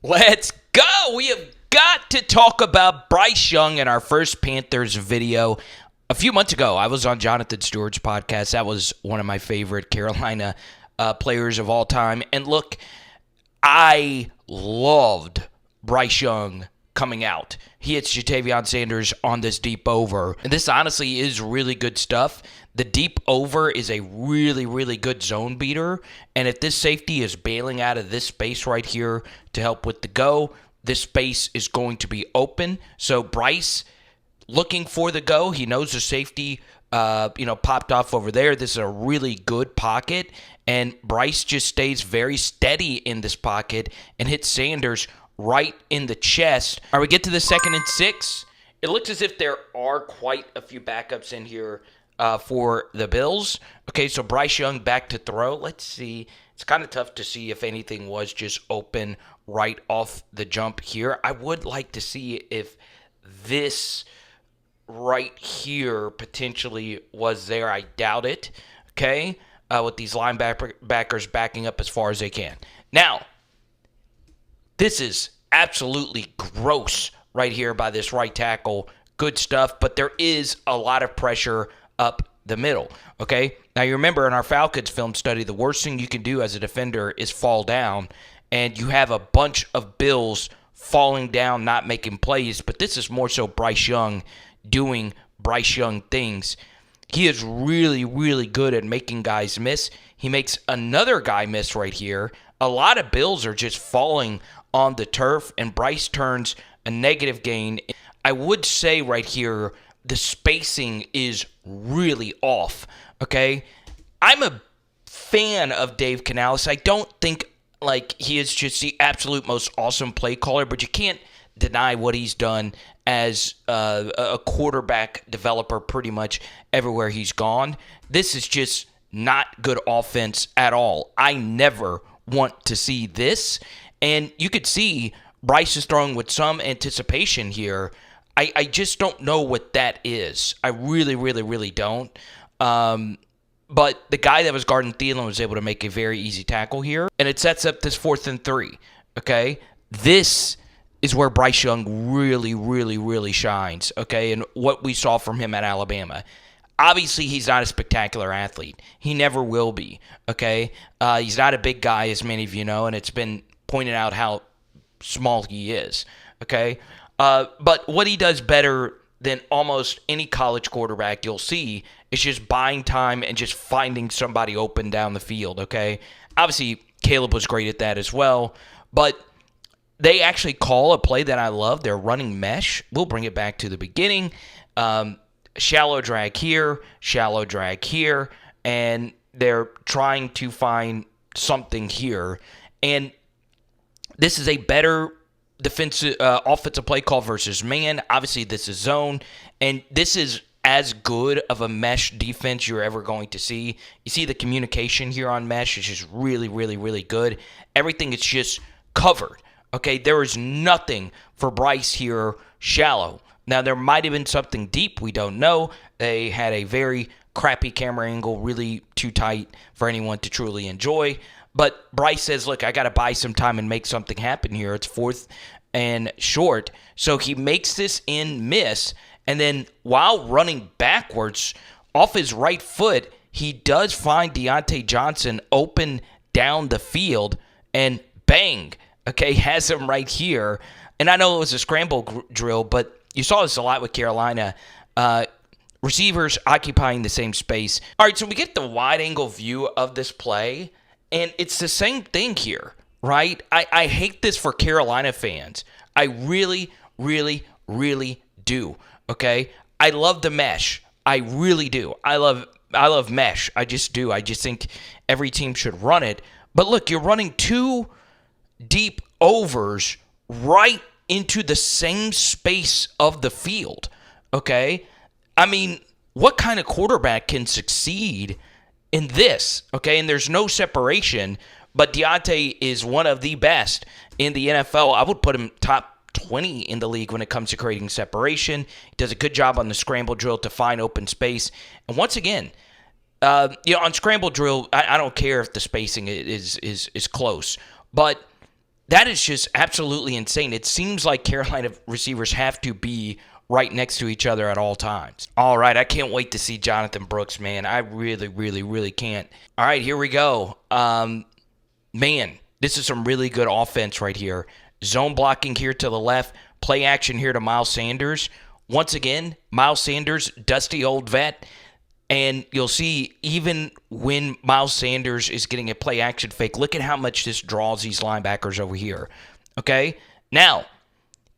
Let's go. We have got to talk about Bryce Young in our first Panthers video. A few months ago, I was on Jonathan Stewart's podcast. That was one of my favorite Carolina players of all time. And look, I loved Bryce Young coming out. He hits Ja'Tavion Sanders on this deep over. And this honestly is really good stuff. The deep over is a really, really good zone beater. And if this safety is bailing out of this space right here to help with the go, this space is going to be open. So Bryce looking for the go. He knows the safety popped off over there. This is a really good pocket. And Bryce just stays very steady in this pocket and hits Sanders right in the chest. All right, we get to the 2nd and 6. It looks as if there are quite a few backups in here for the Bills. Okay, so Bryce Young back to throw. Let's see. It's kind of tough to see if anything was just open right off the jump here. I would like to see if this right here potentially was there. I doubt it. Okay, with these linebackers backing up as far as they can. Now, this is absolutely gross right here by this right tackle. Good stuff, but there is a lot of pressure up the middle, okay? Now, you remember in our Falcons film study, the worst thing you can do as a defender is fall down, and you have a bunch of Bills falling down, not making plays, but this is more so Bryce Young doing Bryce Young things. He is really, really good at making guys miss. He makes another guy miss right here. A lot of Bills are just falling on the turf, and Bryce turns a negative gain. I would say right here, the spacing is really off, okay? I'm a fan of Dave Canales. I don't think, he is just the absolute most awesome play caller, but you can't deny what he's done as a quarterback developer pretty much everywhere he's gone. This is just not good offense at all. I never want to see this. And you could see Bryce is throwing with some anticipation here. I just don't know what that is. I really, really, really don't. But the guy that was guarding Thielen was able to make a very easy tackle here. And it sets up this 4th and 3. Okay? This is where Bryce Young really, really, really shines. Okay? And what we saw from him at Alabama. Obviously, he's not a spectacular athlete. He never will be. Okay? He's not a big guy, as many of you know. And it's been pointed out how small he is. Okay? But what he does better than almost any college quarterback you'll see is just buying time and just finding somebody open down the field, okay? Obviously, Caleb was great at that as well, but they actually call a play that I love. They're running mesh. We'll bring it back to the beginning. Shallow drag here, and they're trying to find something here. And this is a better offensive play call versus man. Obviously, this is zone, and this is as good of a mesh defense you're ever going to see. You see the communication here on mesh is just really, really, really good. Everything is just covered. Okay, there is nothing for Bryce here shallow. Now, there might have been something deep. We don't know. They had a very crappy camera angle, really too tight for anyone to truly enjoy. But Bryce says, look, I got to buy some time and make something happen here. It's 4th and short. So he makes this in miss. And then while running backwards off his right foot, he does find Diontae Johnson open down the field. And bang, okay, has him right here. And I know it was a scramble drill, but you saw this a lot with Carolina. Receivers occupying the same space. All right, so we get the wide-angle view of this play. And it's the same thing here, right? I hate this for Carolina fans. I really, really, really do, okay? I love the mesh. I really do. I love mesh. I just do. I just think every team should run it. But look, you're running 2 deep overs right into the same space of the field, okay? I mean, what kind of quarterback can succeed in this, okay? And there's no separation, but Diontae is one of the best in the NFL. I would put him top 20 in the league when it comes to creating separation. He does a good job on the scramble drill to find open space. And once again, on scramble drill, I don't care if the spacing is close, but that is just absolutely insane. It seems like Carolina receivers have to be right next to each other at all times. All right, I can't wait to see Jonathan Brooks, man. I really, really, really can't. All right, here we go. Man, this is some really good offense right here. Zone blocking here to the left. Play action here to Miles Sanders. Once again, Miles Sanders, dusty old vet. And you'll see even when Miles Sanders is getting a play action fake, look at how much this draws these linebackers over here. Okay? Now,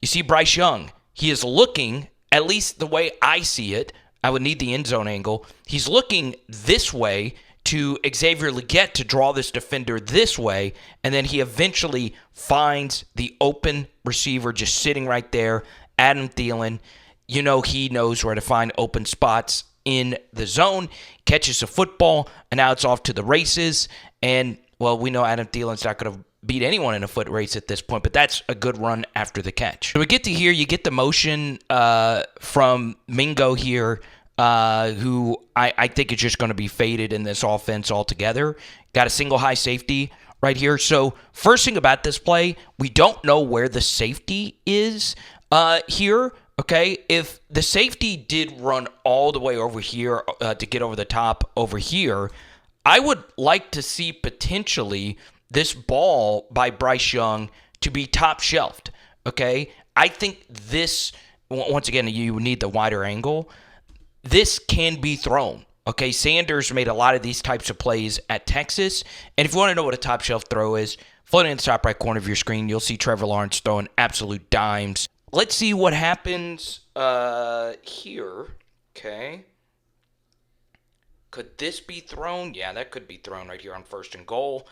you see Bryce Young. He is looking, at least the way I see it, I would need the end zone angle. He's looking this way to Xavier Legette to draw this defender this way, and then he eventually finds the open receiver just sitting right there, Adam Thielen. You know he knows where to find open spots in the zone, catches a football, and now it's off to the races. And, well, we know Adam Thielen's not going to beat anyone in a foot race at this point, but that's a good run after the catch. So we get to here, you get the motion from Mingo here, who I think is just going to be faded in this offense altogether. Got a single high safety right here. So first thing about this play, we don't know where the safety is here. Okay, if the safety did run all the way over here to get over the top over here, I would like to see potentially this ball by Bryce Young to be top shelved, okay? I think this, once again, you need the wider angle. This can be thrown, okay? Sanders made a lot of these types of plays at Texas. And if you want to know what a top shelf throw is, floating in the top right corner of your screen, you'll see Trevor Lawrence throwing absolute dimes. Let's see what happens here, okay? Could this be thrown? Yeah, that could be thrown right here on 1st and goal.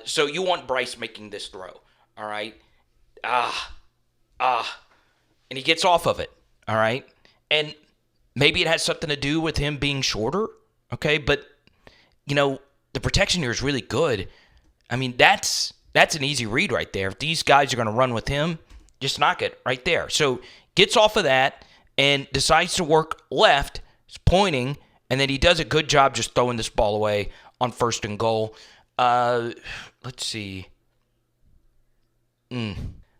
So you want Bryce making this throw, all right? And he gets off of it, all right? And maybe it has something to do with him being shorter, okay? But, you know, the protection here is really good. I mean, that's an easy read right there. If these guys are going to run with him, just knock it right there. So gets off of that and decides to work left, is pointing, and then he does a good job just throwing this ball away on 1st and goal. Let's see.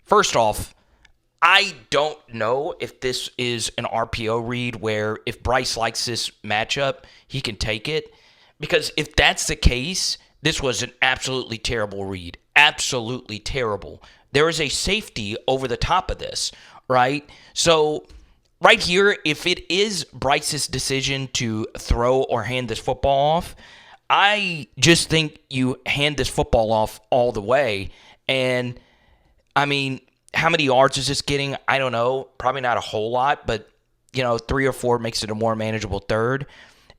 First off, I don't know if this is an RPO read where if Bryce likes this matchup, he can take it. Because if that's the case, this was an absolutely terrible read. Absolutely terrible. There is a safety over the top of this, right? So right here, if it is Bryce's decision to throw or hand this football off, I just think you hand this football off all the way. And, I mean, how many yards is this getting? I don't know. Probably not a whole lot, but, 3 or 4 makes it a more manageable third.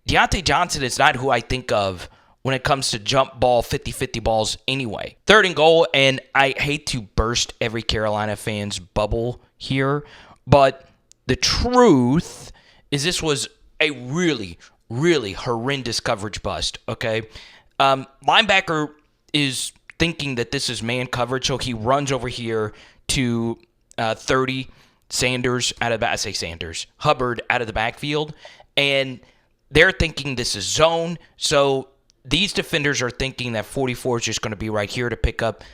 Diontae Johnson is not who I think of when it comes to jump ball, 50-50 balls anyway. 3rd and goal, and I hate to burst every Carolina fan's bubble here, but the truth is this was a really, really horrendous coverage bust, okay? Linebacker is thinking that this is man coverage, so he runs over here to 30, Hubbard out of the backfield, and they're thinking this is zone, so these defenders are thinking that 44 is just going to be right here to pick up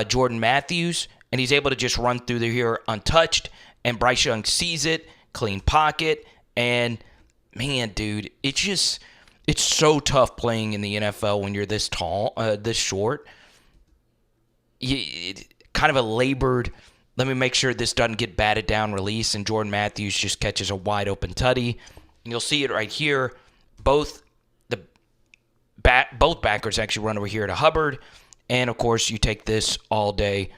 Jordan Matthews, and he's able to just run through here untouched, and Bryce Young sees it, clean pocket, and man, dude, it's so tough playing in the NFL when you're this tall, this short. Kind of a labored, let me make sure this doesn't get batted down release, and Jordan Matthews just catches a wide open tutty. And you'll see it right here. Both backers actually run over here to Hubbard. And, of course, you take this all day,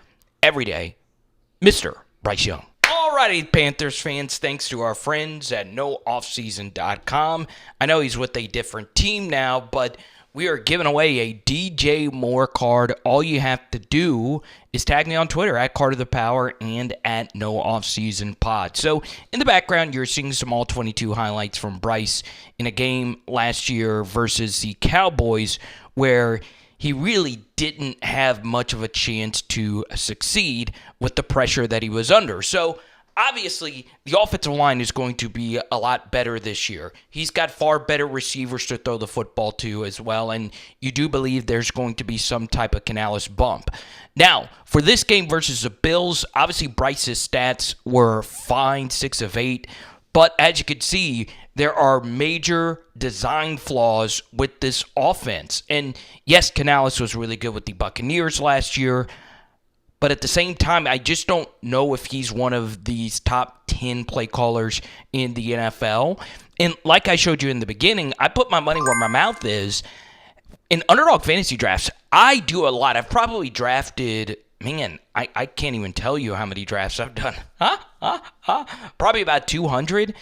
every day, Mr. Bryce Young. Alrighty, Panthers fans, thanks to our friends at nooffseason.com. I know he's with a different team now, but we are giving away a DJ Moore card. All you have to do is tag me on Twitter at Card of the Power and at NoOffSeasonPod. So in the background, you're seeing some all-22 highlights from Bryce in a game last year versus the Cowboys where he really didn't have much of a chance to succeed with the pressure that he was under. So obviously, the offensive line is going to be a lot better this year. He's got far better receivers to throw the football to as well, and you do believe there's going to be some type of Canales bump. Now, for this game versus the Bills, obviously Bryce's stats were fine, 6 of 8, but as you can see, there are major design flaws with this offense. And yes, Canales was really good with the Buccaneers last year, but at the same time, I just don't know if he's one of these top 10 play callers in the NFL. And like I showed you in the beginning, I put my money where my mouth is. In underdog fantasy drafts, I do a lot. I've probably drafted, I can't even tell you how many drafts I've done. Probably about 200.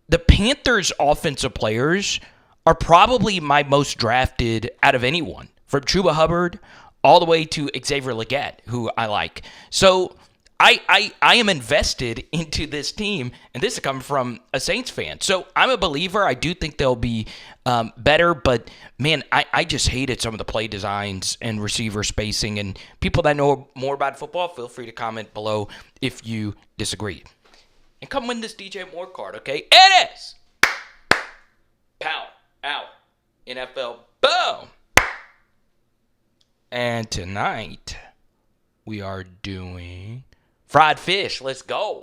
The Panthers' offensive players are probably my most drafted out of anyone, from Chuba Hubbard all the way to Xavier Legette, who I like. So I am invested into this team, and this is coming from a Saints fan. So I'm a believer. I do think they'll be better, but, man, I just hated some of the play designs and receiver spacing. And people that know more about football, feel free to comment below if you disagree. And come win this DJ Moore card, okay? It is Power Hour NFL. Boom! And tonight, we are doing fried fish. Let's go.